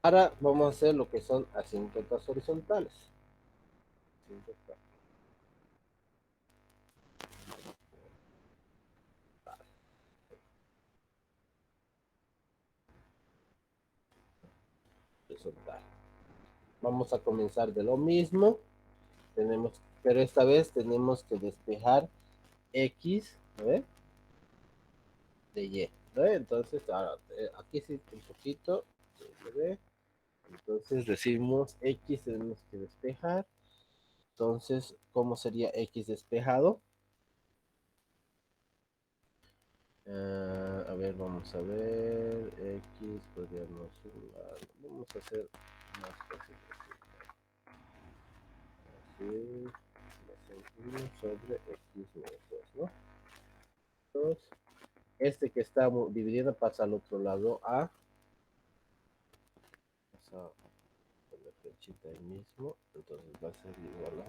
Ahora vamos a hacer lo que son asíntotas horizontales. Asíntota horizontal. Vamos a comenzar de lo mismo. Pero esta vez tenemos que despejar X, ¿no ve? De Y, ¿no ve? Entonces, ahora, aquí sí un poquito, ¿se ve? Entonces decimos X tenemos que despejar. Entonces, ¿cómo sería X despejado? A ver, vamos a ver. X podríamos vamos a hacer más fácil. Así, más 1 sobre X menos 2, ¿no? 2. Este que estamos dividiendo pasa al otro lado a. Pasa con la flechita ahí mismo. Entonces va a ser igual a.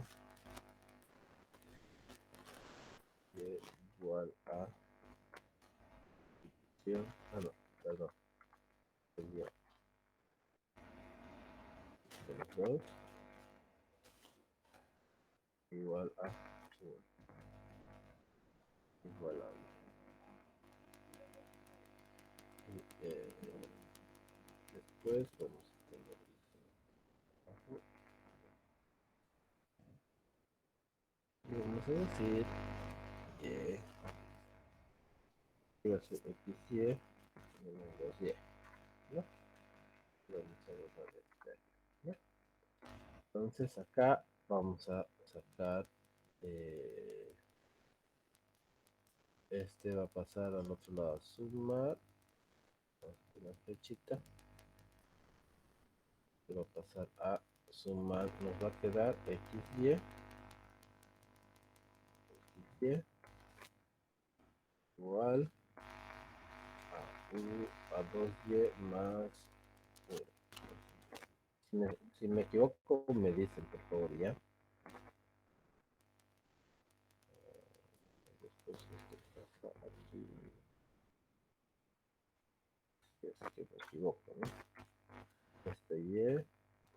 Igual a. Ah, no, perdón. Sería menos 2 igual a 1 igual a 1. Después vamos a tener abajo. Y vamos a decir iba a ser XY menos 2Y, ¿no? Vamos a borrar este ahí, ¿no? Entonces acá vamos a sacar este va a pasar al otro lado a sumar una flechita que va a pasar a sumar, nos va a quedar XY igual a 2Y más 1. Si me equivoco, me dicen por favor, ya. parece que me equivoco, ¿no? Este Y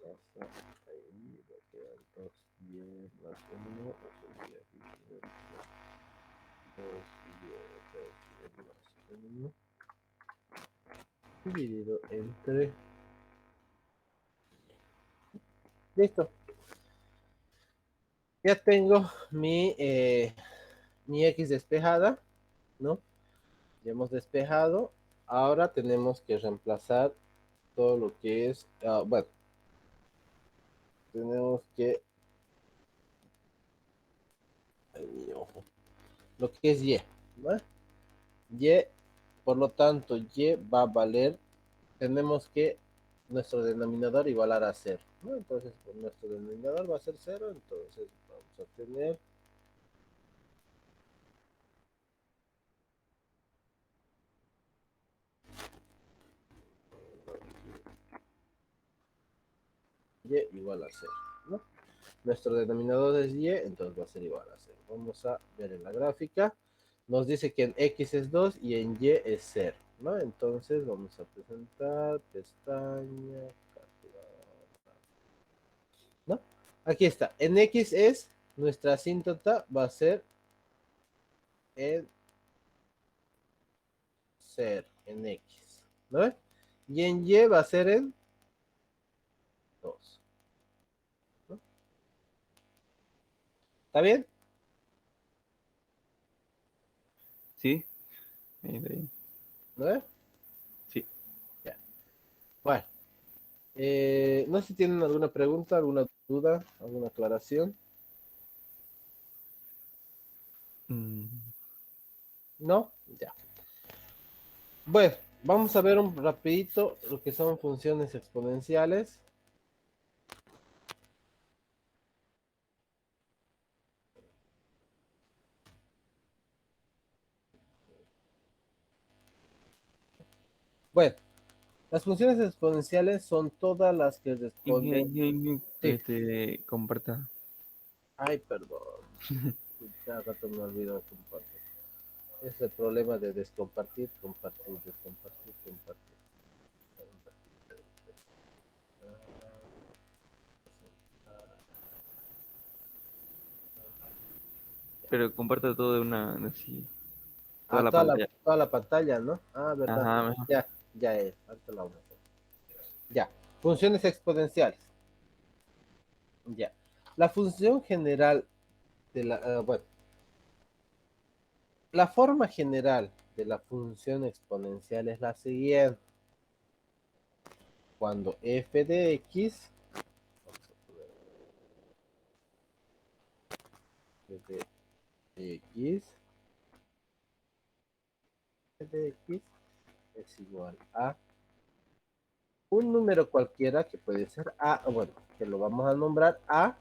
pasa ahí, va a quedar 2Y más 1, o sería 2Y más 1, dividido entre... Listo. Ya tengo mi X despejada, ¿no? Ya hemos despejado. Ahora tenemos que reemplazar todo lo que es, bueno, tenemos que, ay, mi ojo, lo que es Y, ¿no? Y, por lo tanto, Y va a valer, tenemos que nuestro denominador igualar a 0, ¿no? Entonces, pues, nuestro denominador va a ser 0, entonces vamos a tener Y igual a 0, ¿no? Nuestro denominador es Y, entonces va a ser igual a 0. Vamos a ver en la gráfica. Nos dice que en X es 2 y en Y es 0, ¿no? Entonces vamos a presentar pestaña, ¿no? Aquí está. En X es, nuestra asíntota va a ser en 0, en X, ¿no? Y en Y va a ser en 2, ¿no? ¿Está bien? ¿Sí? Ahí. ¿No? Sí. Ya. Bueno. No sé si tienen alguna pregunta, alguna duda, alguna aclaración. Mm, ¿No? Ya. Bueno, vamos a ver un rapidito lo que son funciones exponenciales. Bueno, las funciones exponenciales son todas las que responden. Sí. comparta. Ay, perdón. Cada rato me olvido de compartir. Es el problema de descompartir, compartir, descompartir, compartir. Pero comparta todo de una, así, toda Ah, la pantalla. toda la pantalla, ¿no? Ah, verdad. Ajá, mejor. Ya, ya es. Ahorita la vamos a hacer. Ya. Funciones exponenciales. Ya. La función general de la, bueno, la forma general de la función exponencial es la siguiente. Cuando f de x, vamos a poner f de x es igual a un número cualquiera que puede ser a, bueno, que lo vamos a nombrar a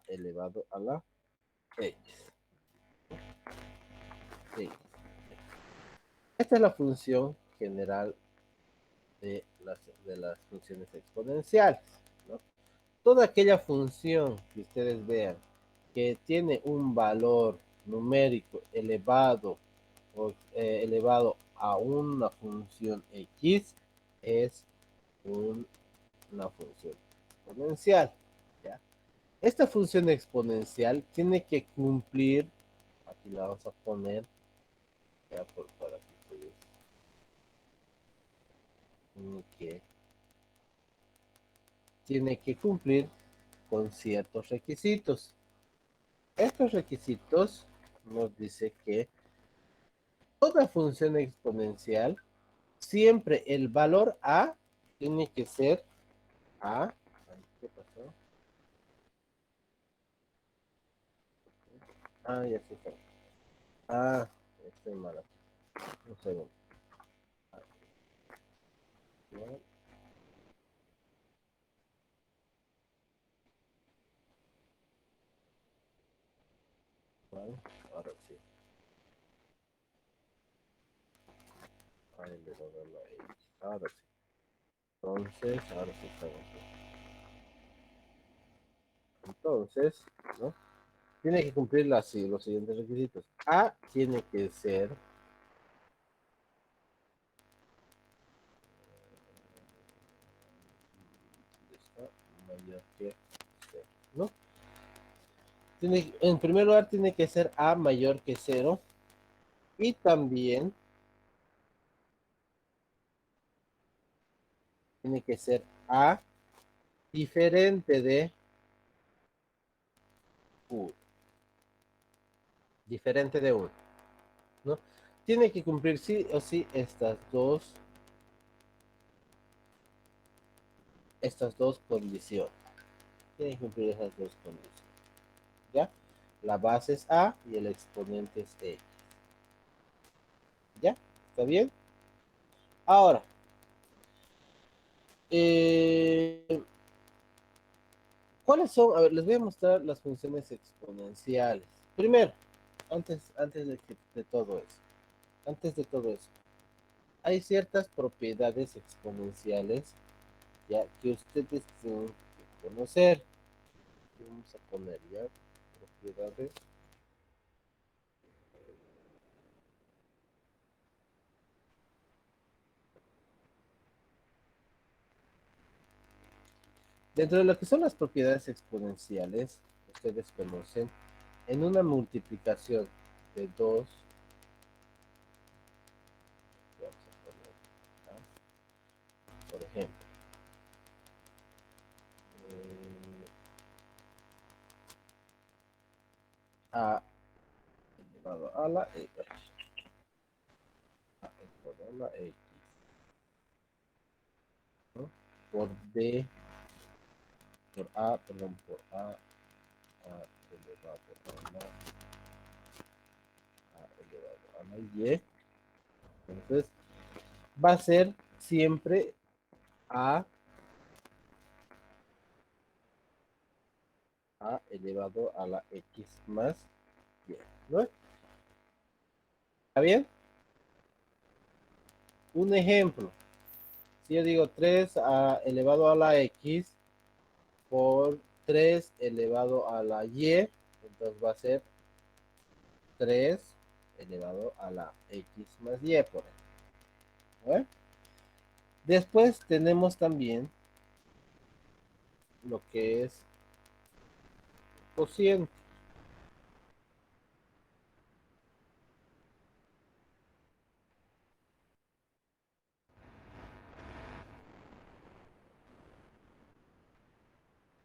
elevado a la x. Sí. Esta es la función general de las funciones exponenciales, ¿no? Toda aquella función que ustedes vean que tiene un valor numérico elevado o elevado a una función x es una función exponencial, ¿ya? Esta función exponencial tiene que cumplir, aquí la vamos a poner, ya para que ustedes tiene que cumplir con ciertos requisitos. Estos requisitos nos dice que toda función exponencial, siempre el valor a tiene que ser a. ¿Qué pasó? Ah, ya se fue. Ah, estoy mal aquí. Un segundo. Vale, ahora sí. Ahí le voy a dar la X. Ahora sí. Entonces, ahora sí estamos bien. Entonces, ¿no? Tiene que cumplir los siguientes requisitos. A tiene que ser mayor que 0, ¿no? En primer lugar tiene que ser a mayor que 0 y también tiene que ser a diferente de 1. Diferente de 1, ¿no? Tiene que cumplir sí o sí estas dos condiciones. Tiene que cumplir esas dos condiciones. ¿Ya? La base es a y el exponente es x. ¿Ya? ¿Está bien? Ahora, ¿cuáles son? A ver, les voy a mostrar las funciones exponenciales. Primero, antes de todo eso, hay ciertas propiedades exponenciales ya que ustedes tienen que conocer. Vamos a poner ya propiedades. Dentro de lo que son las propiedades exponenciales, ustedes conocen, en una multiplicación de 2, vamos a poner, ¿no? Por ejemplo, a elevado a la x, a elevado a la x, ¿no? Por b, por a, perdón, por a elevado a la y. Entonces, va a ser siempre a elevado a la x más y, ¿no? ¿Está bien? Un ejemplo, si yo digo 3 elevado a la x por 3 elevado a la y, entonces va a ser 3 elevado a la x más y, por ejemplo. ¿Eh? Después tenemos también lo que es cociente.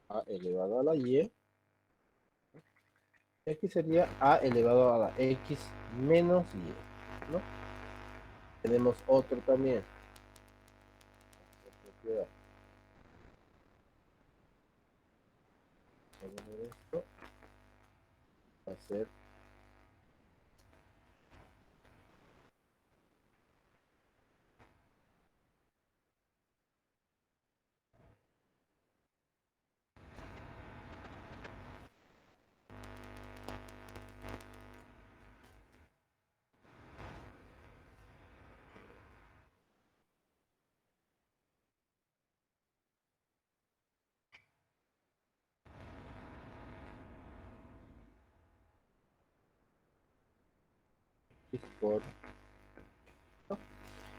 A elevado a la y. Aquí sería a elevado a la x menos y, ¿no? Tenemos otro también. Esto va a ser x por... ¿no?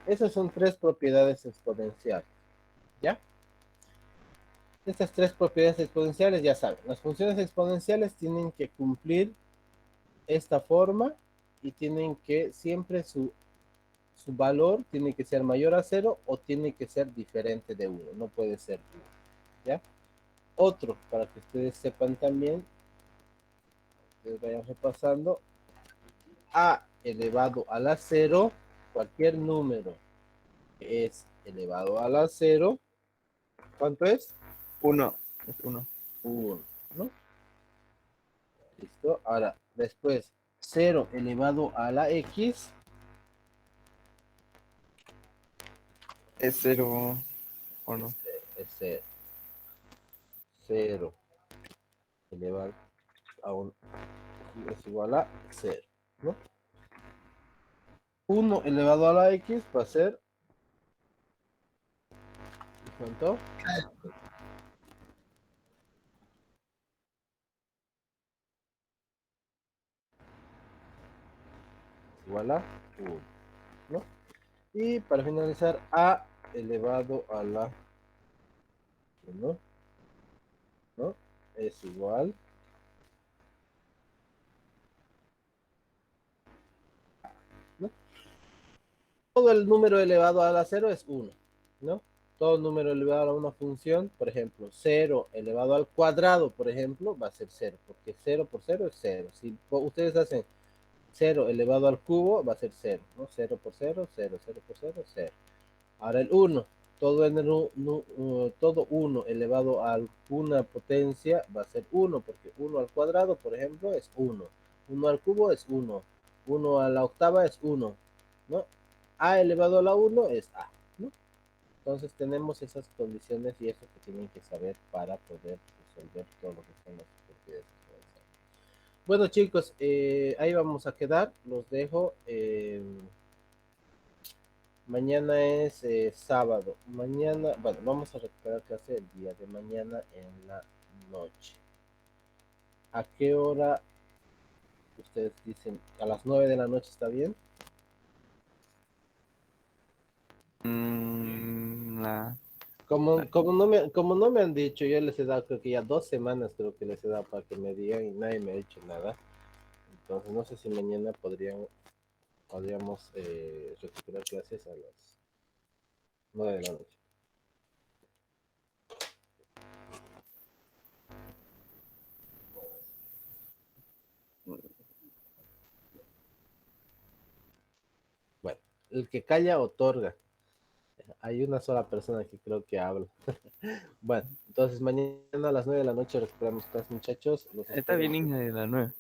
Esas son tres propiedades exponenciales, ¿ya? Estas tres propiedades exponenciales, ya saben, las funciones exponenciales tienen que cumplir esta forma y tienen que siempre su valor tiene que ser mayor a 0 o tiene que ser diferente de 1, no puede ser 1, ¿ya? Otro, para que ustedes sepan también, ustedes vayan repasando, a elevado a la 0, cualquier número que es elevado a la 0, ¿cuánto es? 1. Es 1. 1, ¿no? Listo. Ahora, después, 0 elevado a la x. Es 0. ¿O no? Es 0. 0 elevado a 1 es igual a 0, ¿no? 1 elevado a la x va a ser, ¿cuánto? Igual a 1, ¿no? Y para finalizar, a elevado a la 1 ¿no? Es igual. ¿No? Todo el número elevado a la 0 es 1, ¿no? Todo número elevado a una función, por ejemplo, 0 elevado al cuadrado, por ejemplo, va a ser 0, porque 0 por 0 es 0. Si ustedes hacen 0 elevado al cubo, va a ser 0, ¿no? 0 por 0, 0, 0 por 0, 0. Ahora el 1, todo 1 elevado a alguna potencia va a ser 1, porque 1 al cuadrado, por ejemplo, es 1. 1 al cubo es 1. 1 a la octava es 1, ¿no? A elevado a la 1 es A, ¿no? Entonces tenemos esas condiciones y eso que tienen que saber para poder resolver todo lo que son las propiedades exponenciales. Bueno, chicos, ahí vamos a quedar. Los dejo. Mañana es sábado. Mañana, bueno, vamos a recuperar clase el día de mañana en la noche. ¿A qué hora ustedes dicen? ¿A las 9 de la noche está bien? La... Como no me han dicho, yo les he dado, creo que ya 2 semanas creo que les he dado para que me digan y nadie me ha dicho nada. Entonces no sé si mañana podríamos recuperar clases a las 9 de la noche. Bueno, el que calla otorga. Hay una sola persona que creo que habla. Bueno, entonces mañana a las 9 de la noche recuperamos clases, muchachos. Los Está espero. bien, Inge, de la 9.